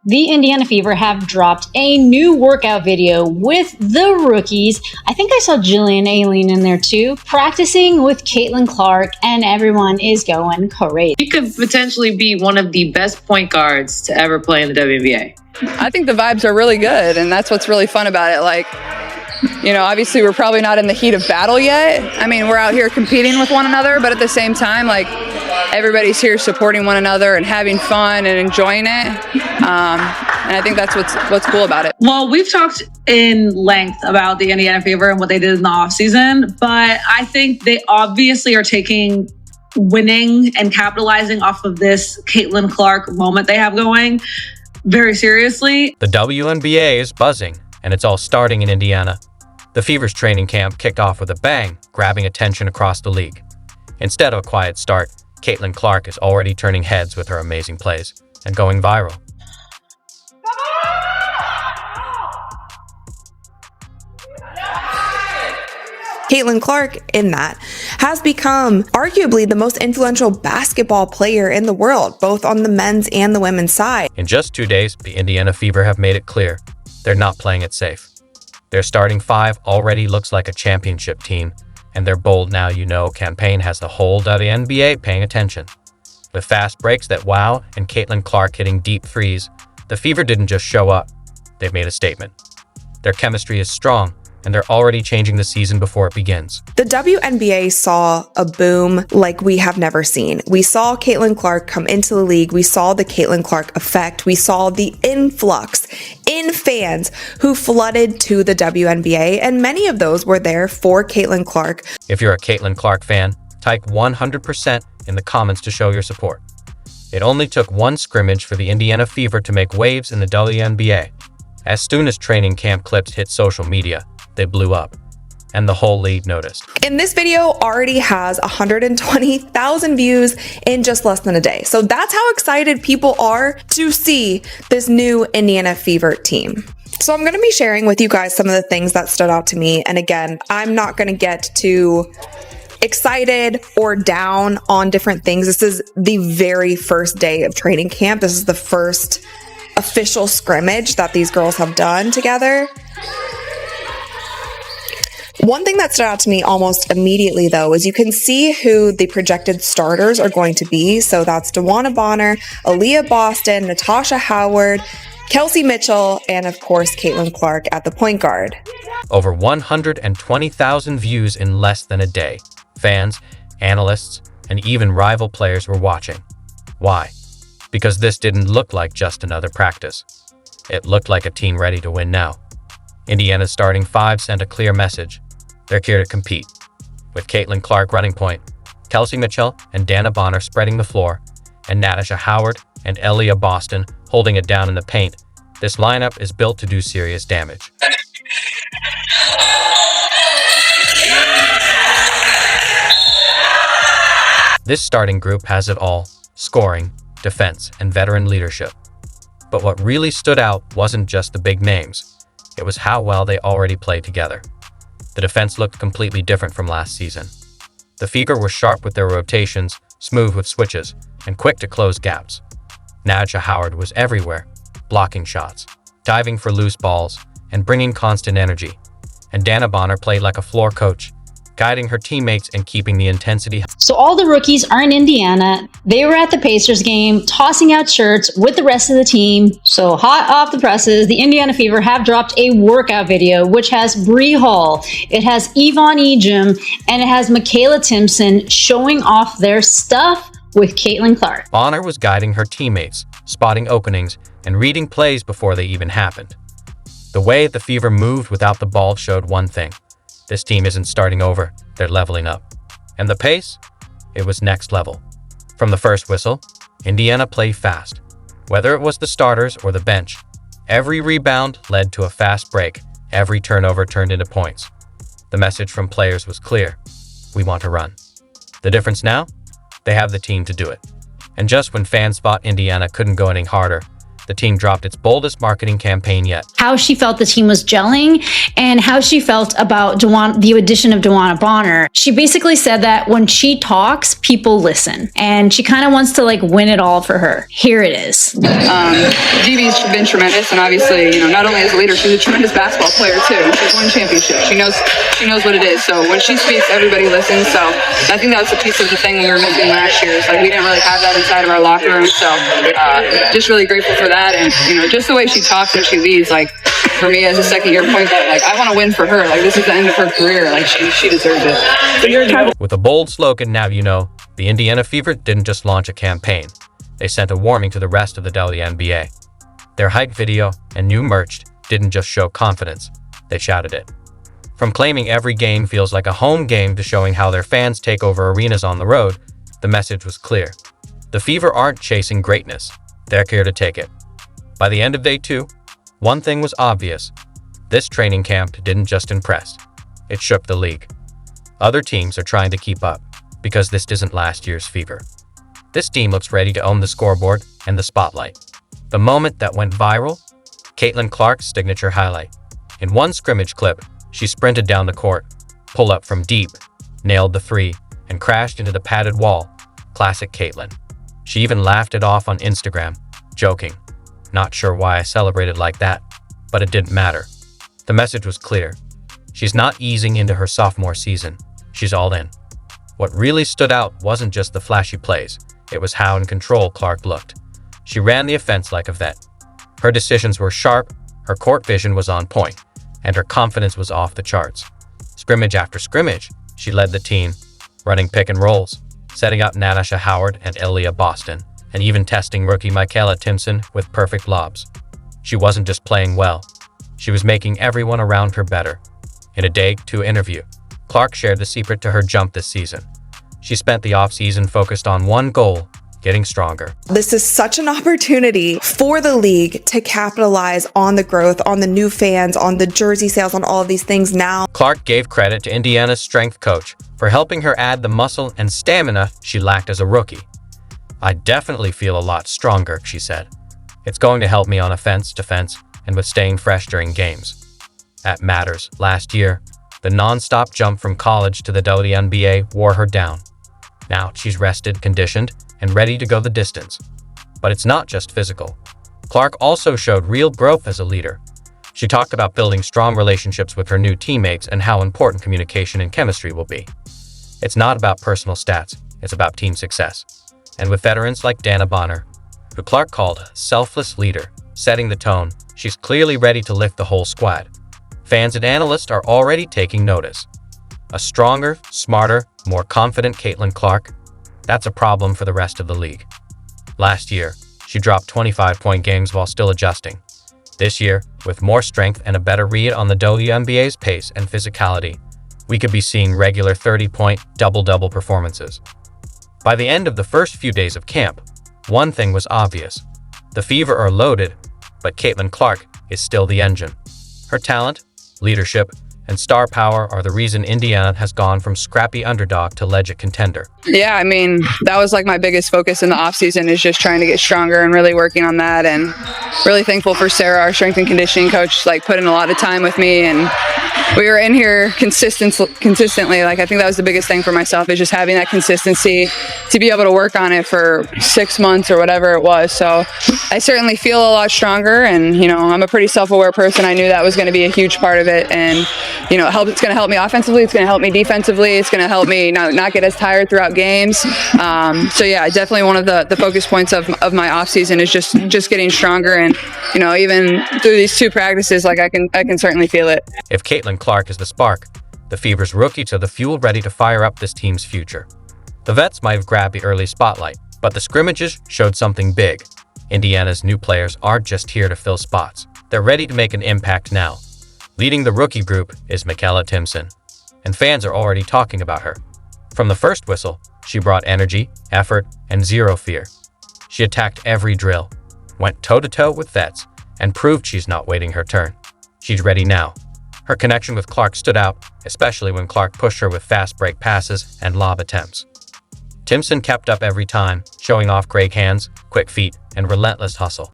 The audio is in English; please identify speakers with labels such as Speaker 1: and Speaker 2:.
Speaker 1: The Indiana Fever have dropped a new workout video with the rookies. I think I saw Jillian Aileen in there too, practicing with Caitlin Clark, and everyone is going crazy.
Speaker 2: He could potentially be one of the best point guards to ever play in the WNBA.
Speaker 3: I think the vibes are really good, and that's what's really fun about it. Like, you know, obviously we're probably not in the heat of battle yet. I mean, we're out here competing with one another, but at the same time, like, everybody's here supporting one another and having fun and enjoying it. And I think that's what's cool about it.
Speaker 4: Well, we've talked in length about the Indiana Fever and what they did in the offseason, but I think they obviously are taking winning and capitalizing off of this Caitlin Clark moment they have going very seriously.
Speaker 5: The WNBA is buzzing, and it's all starting in Indiana. The Fever's training camp kicked off with a bang, grabbing attention across the league. Instead of a quiet start, Caitlin Clark is already turning heads with her amazing plays and going viral.
Speaker 6: Caitlin Clark, in that, has become arguably the most influential basketball player in the world, both on the men's and the women's side.
Speaker 5: In just 2 days, the Indiana Fever have made it clear they're not playing it safe. Their starting five already looks like a championship team, and their Bold Now You Know campaign has the whole WNBA paying attention. With fast breaks that wow and Caitlin Clark hitting deep threes, the Fever didn't just show up, they've made a statement. Their chemistry is strong, and they're already changing the season before it begins.
Speaker 6: The WNBA saw a boom like we have never seen. We saw Caitlin Clark come into the league. We saw the Caitlin Clark effect. We saw the influx in fans who flooded to the WNBA, and many of those were there for Caitlin Clark.
Speaker 5: If you're a Caitlin Clark fan, type 100% in the comments to show your support. It only took one scrimmage for the Indiana Fever to make waves in the WNBA. As soon as training camp clips hit social media, they blew up, and the whole league noticed.
Speaker 6: And this video already has 120,000 views in just less than a day. So that's how excited people are to see this new Indiana Fever team. So I'm going to be sharing with you guys some of the things that stood out to me. And again, I'm not going to get too excited or down on different things. This is the very first day of training camp. This is the first official scrimmage that these girls have done together. One thing that stood out to me almost immediately, though, is you can see who the projected starters are going to be. So that's DeWanna Bonner, Aliyah Boston, Natasha Howard, Kelsey Mitchell, and of course, Caitlin Clark at the point guard.
Speaker 5: Over 120,000 views in less than a day. Fans, analysts, and even rival players were watching. Why? Because this didn't look like just another practice. It looked like a team ready to win now. Indiana's starting five sent a clear message. They're here to compete. With Caitlin Clark running point, Kelsey Mitchell and Dana Bonner spreading the floor, and Natasha Howard and Aliyah Boston holding it down in the paint, this lineup is built to do serious damage. This starting group has it all: scoring, defense, and veteran leadership. But what really stood out wasn't just the big names. It was how well they already played together. The defense looked completely different from last season. The Fever were sharp with their rotations, smooth with switches, and quick to close gaps. Natasha Howard was everywhere, blocking shots, diving for loose balls, and bringing constant energy. And Dana Bonner played like a floor coach, guiding her teammates and keeping the intensity.
Speaker 1: So all the rookies are in Indiana. They were at the Pacers game, tossing out shirts with the rest of the team. So hot off the presses, the Indiana Fever have dropped a workout video, which has Bree Hall, it has Yvonne Ejim, and it has Michaela Timpson showing off their stuff with Caitlin Clark.
Speaker 5: Bonner was guiding her teammates, spotting openings, and reading plays before they even happened. The way the Fever moved without the ball showed one thing. This team isn't starting over, they're leveling up. And the pace? It was next level. From the first whistle, Indiana played fast. Whether it was the starters or the bench, every rebound led to a fast break, every turnover turned into points. The message from players was clear: we want to run. The difference now? They have the team to do it. And just when fans thought Indiana couldn't go any harder, the team dropped its boldest marketing campaign yet.
Speaker 1: How she felt the team was gelling and how she felt about the addition of DeWanna Bonner. She basically said that when she talks, people listen, and she kind of wants to like win it all for her. Here it is.
Speaker 3: DB's been tremendous, and obviously, not only as a leader, she's a tremendous basketball player too. She's won championships. She knows what it is. So when she speaks, everybody listens. So I think that was a piece of the thing we were missing last year. It's like we didn't really have that inside of our locker room. So just really grateful for that, and just the way she talks and she leads. Like for me as a second-year point guard, like I want to win for her. Like this is the end of her career. Like she deserves it. So
Speaker 5: With a bold slogan, now you know, the Indiana Fever didn't just launch a campaign. They sent a warning to the rest of the WNBA. Their hype video and new merch didn't just show confidence, they shouted it. From claiming every game feels like a home game to showing how their fans take over arenas on the road, the message was clear. The Fever aren't chasing greatness, they're here to take it. By the end of day 2, one thing was obvious. This training camp didn't just impress, it shook the league. Other teams are trying to keep up, because this isn't last year's Fever. This team looks ready to own the scoreboard and the spotlight. The moment that went viral, Caitlin Clark's signature highlight. In one scrimmage clip, she sprinted down the court, pulled up from deep, nailed the three, and crashed into the padded wall. Classic Caitlin. She even laughed it off on Instagram, joking. Not sure why I celebrated like that, but it didn't matter. The message was clear. She's not easing into her sophomore season. She's all in. What really stood out wasn't just the flashy plays. It was how in control Clark looked. She ran the offense like a vet. Her decisions were sharp, her court vision was on point, and her confidence was off the charts. Scrimmage after scrimmage, she led the team, running pick and rolls, setting up Natasha Howard and Aliyah Boston, and even testing rookie Michaela Timpson with perfect lobs. She wasn't just playing well, she was making everyone around her better. In a Day 2 interview, Clark shared the secret to her jump this season. She spent the offseason focused on one goal, getting stronger.
Speaker 6: This is such an opportunity for the league to capitalize on the growth, on the new fans, on the jersey sales, on all of these things now.
Speaker 5: Clark gave credit to Indiana's strength coach for helping her add the muscle and stamina she lacked as a rookie. I definitely feel a lot stronger, she said. It's going to help me on offense, defense, and with staying fresh during games. At Matters, last year, the non-stop jump from college to the WNBA wore her down. Now she's rested, conditioned, and ready to go the distance. But it's not just physical. Clark also showed real growth as a leader. She talked about building strong relationships with her new teammates and how important communication and chemistry will be. It's not about personal stats, it's about team success. And with veterans like DeWanna Bonner, who Clark called selfless leader, setting the tone, she's clearly ready to lift the whole squad. Fans and analysts are already taking notice. A stronger, smarter, more confident Caitlin Clark, that's a problem for the rest of the league. Last year, she dropped 25-point games while still adjusting. This year, with more strength and a better read on the WNBA's pace and physicality, we could be seeing regular 30-point, double-double performances. By the end of the first few days of camp, one thing was obvious. The Fever are loaded, but Caitlin Clark is still the engine. Her talent, leadership, and star power are the reason Indiana has gone from scrappy underdog to legit contender.
Speaker 3: Yeah, I mean, that was like my biggest focus in the offseason is just trying to get stronger and really working on that. And really thankful for Sarah, our strength and conditioning coach, like put in a lot of time with me. And we were in here consistently. Like I think that was the biggest thing for myself is just having that consistency to be able to work on it for 6 months or whatever it was. So I certainly feel a lot stronger. And, I'm a pretty self-aware person. I knew that was going to be a huge part of it. And, it's going to help me offensively. It's going to help me defensively. It's going to help me not get as tired throughout games. So yeah, definitely one of the focus points of my off season is just getting stronger. And, even through these 2 practices, like I can certainly feel it.
Speaker 5: If Caitlin Clark is the spark, the Fever's rookie to the fuel ready to fire up this team's future. The vets might have grabbed the early spotlight, but the scrimmages showed something big. Indiana's new players aren't just here to fill spots. They're ready to make an impact now. Leading the rookie group is Michaela Timpson, and fans are already talking about her. From the first whistle, she brought energy, effort, and zero fear. She attacked every drill, went toe-to-toe with vets, and proved she's not waiting her turn. She's ready now. Her connection with Clark stood out, especially when Clark pushed her with fast break passes and lob attempts. Timpson kept up every time, showing off great hands, quick feet, and relentless hustle.